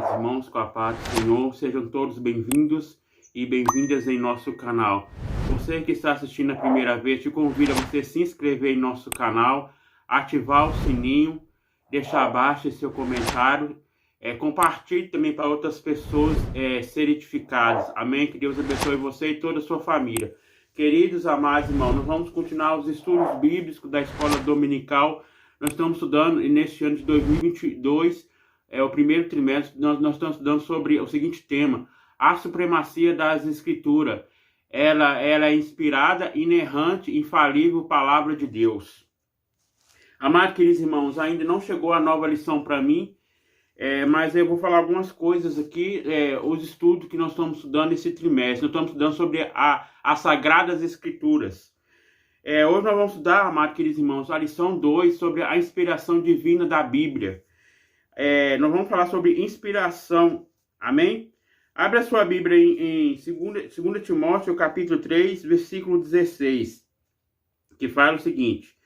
amados irmãos, com a paz do Senhor, sejam todos bem-vindos e bem-vindas em nosso canal. Você que está assistindo a primeira vez, te convido a você se inscrever em nosso canal, ativar o sininho, deixar abaixo seu comentário, compartilhe também para outras pessoas serem edificadas. Amém? Que Deus abençoe você e toda a sua família. Queridos amados irmãos, nós vamos continuar os estudos bíblicos da escola dominical. Nós estamos estudando neste ano de 2022, o primeiro trimestre, nós estamos estudando sobre o seguinte tema: a supremacia das Escrituras. Ela é inspirada, inerrante, infalível palavra de Deus. Amados queridos irmãos, ainda não chegou a nova lição para mim, mas eu vou falar algumas coisas aqui, os estudos que nós estamos estudando nesse trimestre. Nós estamos estudando sobre as Sagradas Escrituras. Hoje nós vamos estudar, amados queridos irmãos, a lição 2 sobre a inspiração divina da Bíblia. Nós vamos falar sobre inspiração, amém? Abre a sua Bíblia em 2 Timóteo, capítulo 3, versículo 16, que fala o seguinte: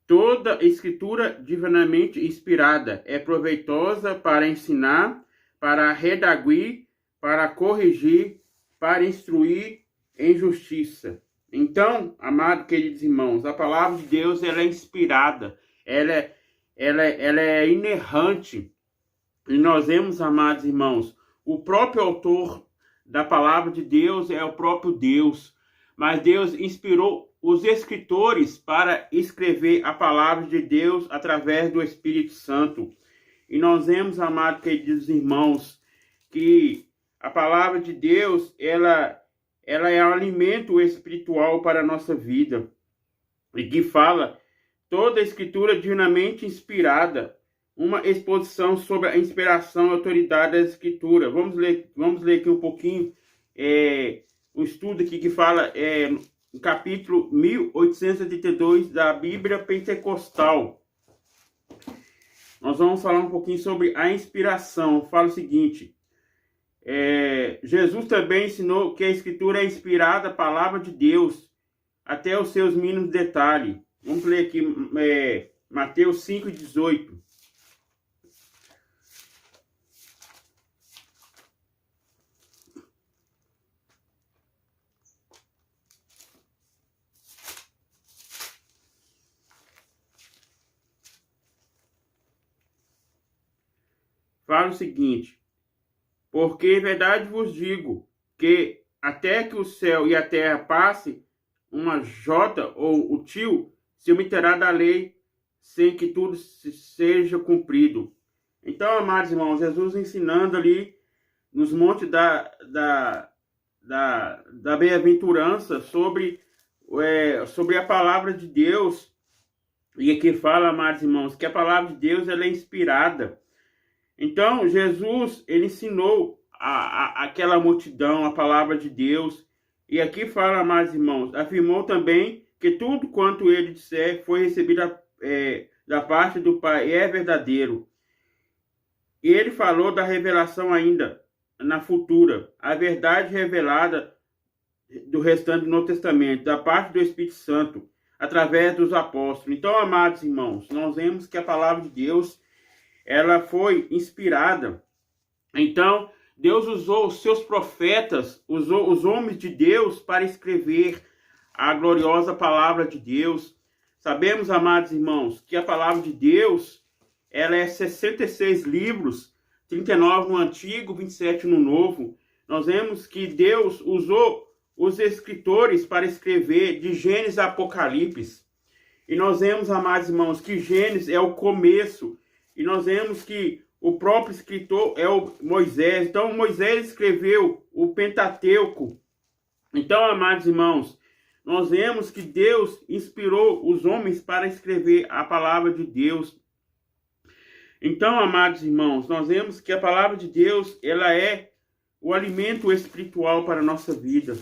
toda escritura divinamente inspirada é proveitosa para ensinar, para redarguir, para corrigir, para instruir em justiça. Então, amados queridos irmãos, a palavra de Deus ela é inspirada, ela é inerrante. E nós vemos, amados irmãos, o próprio autor da palavra de Deus é o próprio Deus. Mas Deus inspirou os escritores para escrever a palavra de Deus através do Espírito Santo. E nós vemos, amados queridos irmãos, que a palavra de Deus, ela é um alimento espiritual para a nossa vida. E que fala toda a escritura divinamente inspirada, uma exposição sobre a inspiração e autoridade da escritura. Vamos ler aqui um pouquinho, um estudo aqui que fala no capítulo 1882 da Bíblia Pentecostal. Nós vamos falar um pouquinho sobre a inspiração. Fala o seguinte: Jesus também ensinou que a escritura é inspirada, a palavra de Deus, até os seus mínimos detalhes. Vamos ler aqui Mateus 5,18. Fala o seguinte: porque em verdade vos digo que até que o céu e a terra passe, uma jota ou o tio se omitirá da lei, sem que tudo seja cumprido. Então, amados irmãos, Jesus ensinando ali nos montes da bem-aventurança sobre a palavra de Deus. E aqui fala, amados irmãos, que a palavra de Deus ela é inspirada. Então, Jesus, ele ensinou aquela multidão a palavra de Deus. E aqui fala, amados irmãos, afirmou também que tudo quanto ele disser foi recebido da parte do Pai, é verdadeiro. E ele falou da revelação ainda na futura, a verdade revelada do restante do Novo Testamento, da parte do Espírito Santo, através dos apóstolos. Então, amados irmãos, nós vemos que a palavra de Deus ela foi inspirada. Então, Deus usou os seus profetas, usou os homens de Deus para escrever a gloriosa palavra de Deus. Sabemos, amados irmãos, que a palavra de Deus ela é 66 livros, 39 no Antigo, 27 no Novo. Nós vemos que Deus usou os escritores para escrever de Gênesis a Apocalipse. E nós vemos, amados irmãos, que Gênesis é o começo. E nós vemos que o próprio escritor é o Moisés. Então, Moisés escreveu o Pentateuco. Então, amados irmãos, nós vemos que Deus inspirou os homens para escrever a palavra de Deus. Então, amados irmãos, nós vemos que a palavra de Deus, ela é o alimento espiritual para a nossa vida.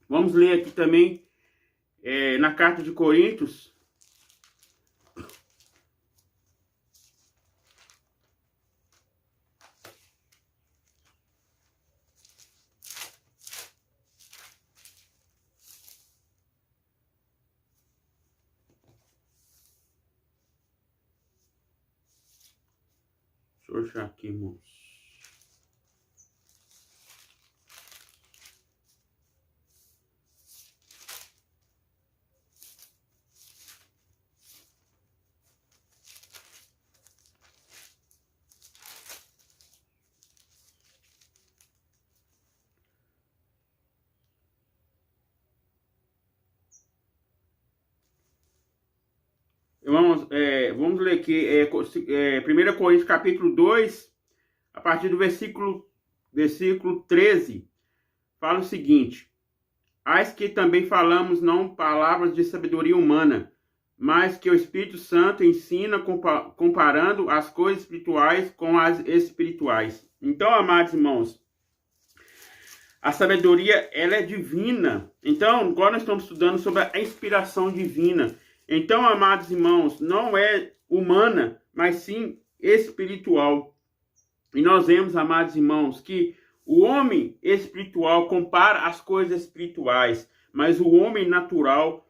Vamos ler aqui também na carta de Coríntios. Deixa eu achar aqui, irmãos. Vamos ler aqui, 1 Coríntios capítulo 2, a partir do versículo 13, fala o seguinte: As que também falamos não palavras de sabedoria humana, mas que o Espírito Santo ensina comparando as coisas espirituais com as espirituais. Então, amados irmãos, a sabedoria, ela é divina. Então, agora nós estamos estudando sobre a inspiração divina. Então, amados irmãos, não é humana, mas sim espiritual. E nós vemos, amados irmãos, que o homem espiritual compara as coisas espirituais, mas o homem natural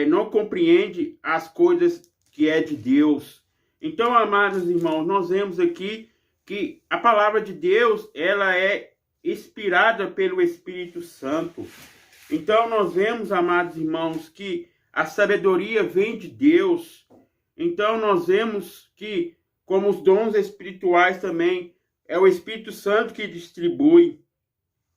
não compreende as coisas que é de Deus. Então, amados irmãos, nós vemos aqui que a palavra de Deus, ela é inspirada pelo Espírito Santo. Então, nós vemos, amados irmãos, que a sabedoria vem de Deus. Então, nós vemos que, como os dons espirituais também, é o Espírito Santo que distribui.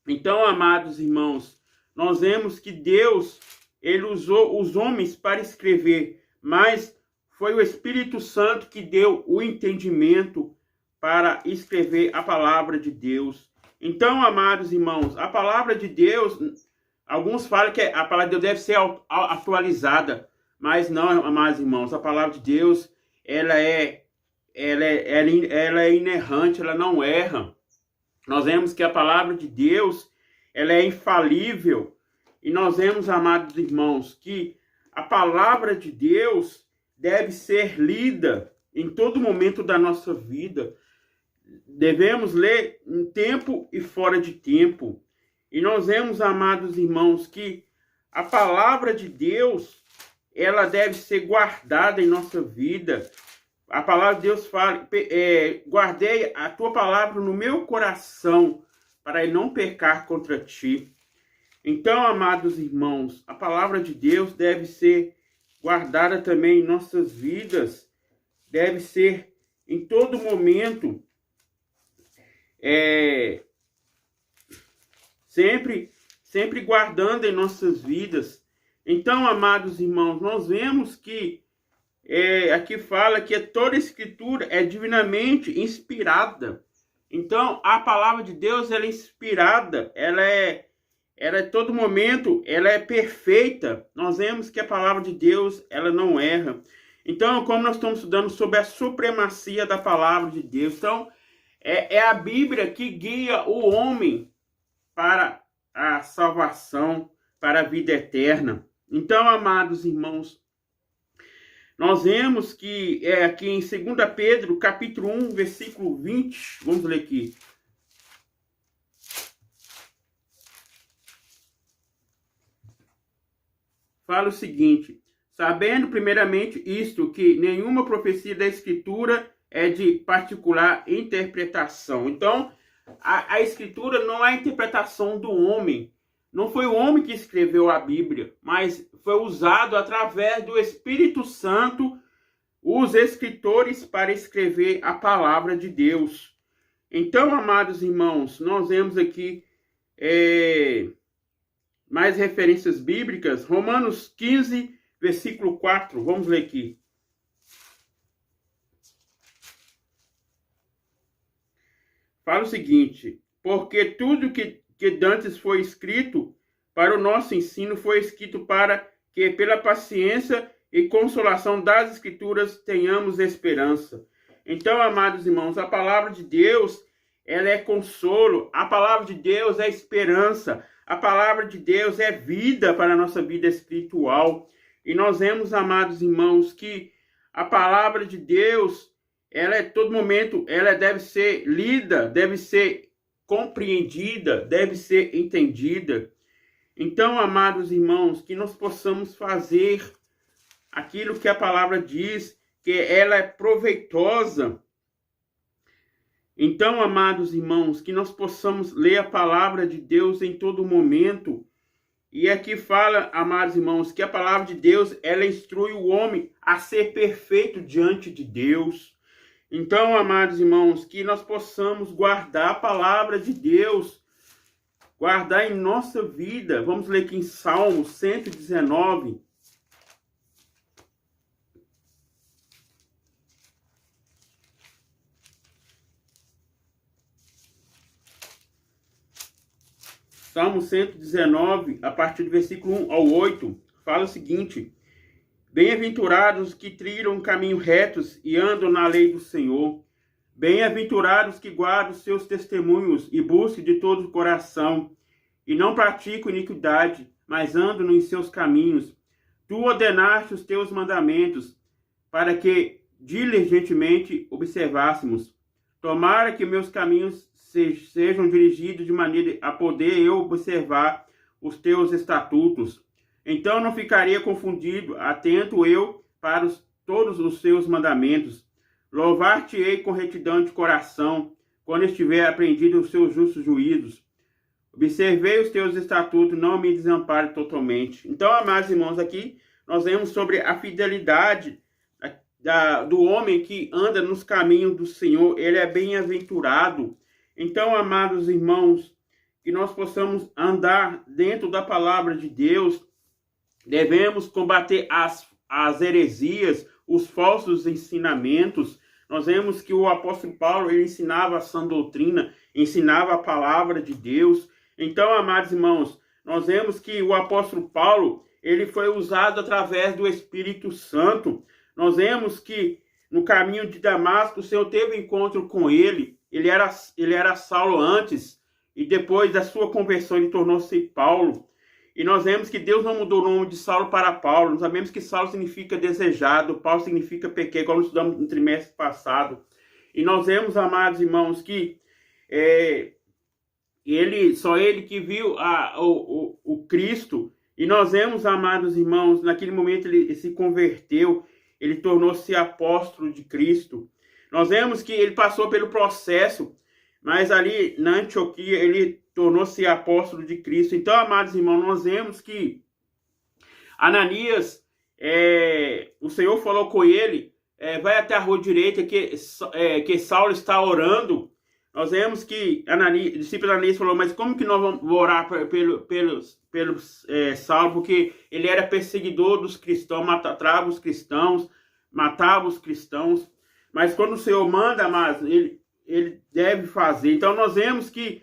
Então, amados irmãos, nós vemos que Deus, ele usou os homens para escrever, mas foi o Espírito Santo que deu o entendimento para escrever a palavra de Deus. Então, amados irmãos, a palavra de Deus, alguns falam que a palavra de Deus deve ser atualizada, mas não, amados irmãos, a palavra de Deus, ela é inerrante, ela não erra. Nós vemos que a palavra de Deus, ela é infalível. E nós vemos, amados irmãos, que a palavra de Deus deve ser lida em todo momento da nossa vida. Devemos ler em tempo e fora de tempo. E nós vemos, amados irmãos, que a palavra de Deus, ela deve ser guardada em nossa vida. A palavra de Deus fala, guardei a tua palavra no meu coração, para não pecar contra ti. Então, amados irmãos, a palavra de Deus deve ser guardada também em nossas vidas, deve ser em todo momento, sempre guardando em nossas vidas. Então, amados irmãos, nós vemos que aqui fala que toda a escritura é divinamente inspirada. Então, a palavra de Deus, ela é inspirada, ela é todo momento, ela é perfeita. Nós vemos que a palavra de Deus, ela não erra. Então, como nós estamos estudando sobre a supremacia da palavra de Deus, então, é a Bíblia que guia o homem para a salvação, para a vida eterna. Então, amados irmãos, nós vemos que aqui em 2 Pedro, capítulo 1, versículo 20, vamos ler aqui. Fala o seguinte: sabendo primeiramente isto, que nenhuma profecia da Escritura é de particular interpretação. Então, a Escritura não é a interpretação do homem. Não foi o homem que escreveu a Bíblia, mas foi usado através do Espírito Santo, os escritores, para escrever a palavra de Deus. Então, amados irmãos, nós vemos aqui mais referências bíblicas. Romanos 15, versículo 4. Vamos ler aqui. Fala o seguinte: porque tudo que dantes foi escrito para o nosso ensino foi escrito para que, pela paciência e consolação das Escrituras, tenhamos esperança. Então, amados irmãos, a palavra de Deus, ela é consolo, a palavra de Deus é esperança, a palavra de Deus é vida para a nossa vida espiritual. E nós vemos, amados irmãos, que a palavra de Deus, ela é todo momento, ela deve ser lida, deve ser compreendida, deve ser entendida. Então, amados irmãos, que nós possamos fazer aquilo que a palavra diz, que ela é proveitosa. Então, amados irmãos, que nós possamos ler a palavra de Deus em todo momento. E aqui fala, amados irmãos, que a palavra de Deus, ela instrui o homem a ser perfeito diante de Deus. Então, amados irmãos, que nós possamos guardar a palavra de Deus, guardar em nossa vida. Vamos ler aqui em Salmo 119. Salmo 119, a partir do versículo 1 ao 8, fala o seguinte: Bem-aventurados que trilham caminho retos e andam na lei do Senhor. Bem-aventurados que guardam os seus testemunhos e buscam de todo o coração, e não praticam iniquidade, mas andam em seus caminhos. Tu ordenaste os teus mandamentos, para que diligentemente observássemos. Tomara que meus caminhos sejam dirigidos de maneira a poder eu observar os teus estatutos. Então não ficaria confundido, atento eu para todos os seus mandamentos. Louvar-te-ei com retidão de coração, quando estiver aprendido os seus justos juízos. Observei os teus estatutos, não me desampare totalmente. Então, amados irmãos, aqui nós vemos sobre a fidelidade do homem que anda nos caminhos do Senhor. Ele é bem-aventurado. Então, amados irmãos, que nós possamos andar dentro da palavra de Deus. Devemos combater as heresias, os falsos ensinamentos. Nós vemos que o apóstolo Paulo, ele ensinava a sã doutrina, ensinava a palavra de Deus. Então, amados irmãos, nós vemos que o apóstolo Paulo, ele foi usado através do Espírito Santo. Nós vemos que no caminho de Damasco, o Senhor teve encontro com ele. Ele era Saulo antes, e depois da sua conversão ele tornou-se Paulo. E nós vemos que Deus não mudou o nome de Saulo para Paulo. Nós sabemos que Saulo significa desejado, Paulo significa pequeno, como estudamos no trimestre passado. E nós vemos, amados irmãos, que só ele que viu o Cristo. E nós vemos, amados irmãos, naquele momento ele se converteu, ele tornou-se apóstolo de Cristo. Nós vemos que ele passou pelo processo, mas ali na Antioquia ele tornou-se apóstolo de Cristo. Então, amados irmãos, nós vemos que Ananias, o Senhor falou com ele, vai até a rua direita que Saulo está orando. Nós vemos que o discípulo Ananias falou, mas como que nós vamos orar pelo Saulo? Porque ele era perseguidor dos cristãos, matava os cristãos. Mas quando o Senhor manda, mas ele deve fazer. Então nós vemos que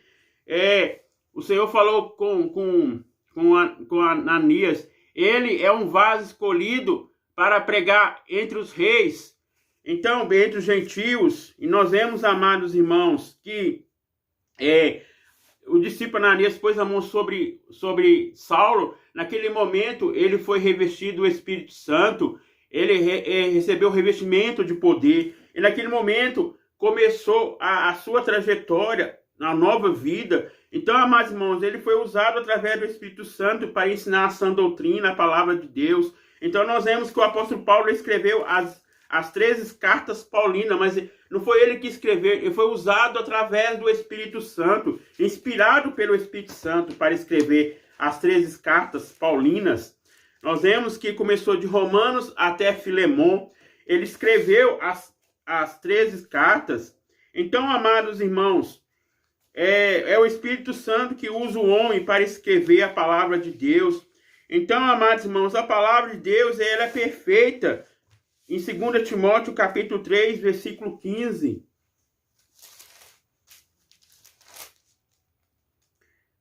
o Senhor falou com Ananias, ele é um vaso escolhido para pregar entre os reis, então entre os gentios. E nós vemos, amados irmãos, que o discípulo Ananias pôs a mão sobre Saulo. Naquele momento ele foi revestido do Espírito Santo, ele recebeu o revestimento de poder. E naquele momento começou a sua trajetória, a nova vida. Então, amados irmãos, ele foi usado através do Espírito Santo para ensinar a sã doutrina, a palavra de Deus. Então, nós vemos que o apóstolo Paulo escreveu as 13 cartas paulinas, mas não foi ele que escreveu, ele foi usado através do Espírito Santo, inspirado pelo Espírito Santo para escrever as 13 cartas paulinas. Nós vemos que começou de Romanos até Filemon. Ele escreveu as 13 cartas. Então, amados irmãos, é o Espírito Santo que usa o homem para escrever a palavra de Deus. Então, amados irmãos, a palavra de Deus ela é perfeita. Em 2 Timóteo, capítulo 3, versículo 15.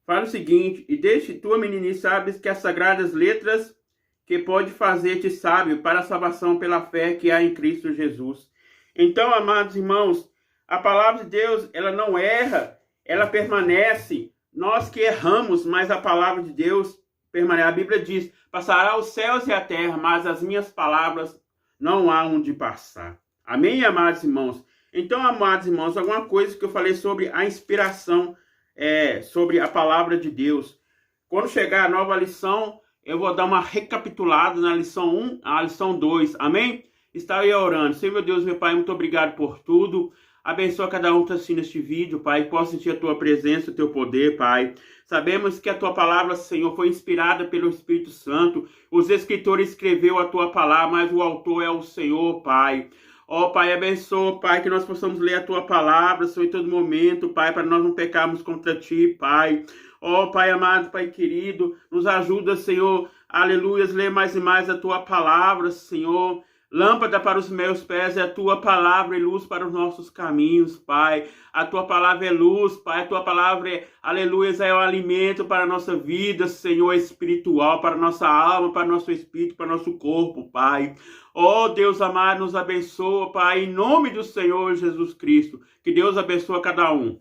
Fala o seguinte: e desde tua meninice sabes que as sagradas letras que pode fazer-te sábio para a salvação pela fé que há em Cristo Jesus. Então, amados irmãos, a palavra de Deus, ela não erra, ela permanece. Nós que erramos, mas a palavra de Deus permanece. A Bíblia diz, passará os céus e a terra, mas as minhas palavras não há onde passar. Amém, amados irmãos? Então, amados irmãos, alguma coisa que eu falei sobre a inspiração, sobre a palavra de Deus. Quando chegar a nova lição, eu vou dar uma recapitulada na lição 1, a lição 2. Amém? Está aí orando. Senhor, meu Deus, meu Pai, muito obrigado por tudo. Abençoa cada um que está assistindo este vídeo, Pai, que possa sentir a Tua presença, o Teu poder, Pai. Sabemos que a Tua palavra, Senhor, foi inspirada pelo Espírito Santo. Os escritores escreveu a Tua palavra, mas o autor é o Senhor, Pai. Ó, Pai, abençoa, Pai, que nós possamos ler a Tua palavra, Senhor, em todo momento, Pai, para nós não pecarmos contra Ti, Pai. Ó, Pai amado, Pai querido, nos ajuda, Senhor, aleluias, ler mais e mais a Tua palavra, Senhor. Lâmpada para os meus pés é a Tua palavra e luz para os nossos caminhos, Pai. A Tua palavra é luz, Pai. A Tua palavra é, aleluia, é o alimento para a nossa vida, Senhor, espiritual, para a nossa alma, para o nosso espírito, para o nosso corpo, Pai. Ó Deus amado, nos abençoa, Pai, em nome do Senhor Jesus Cristo. Que Deus abençoe cada um.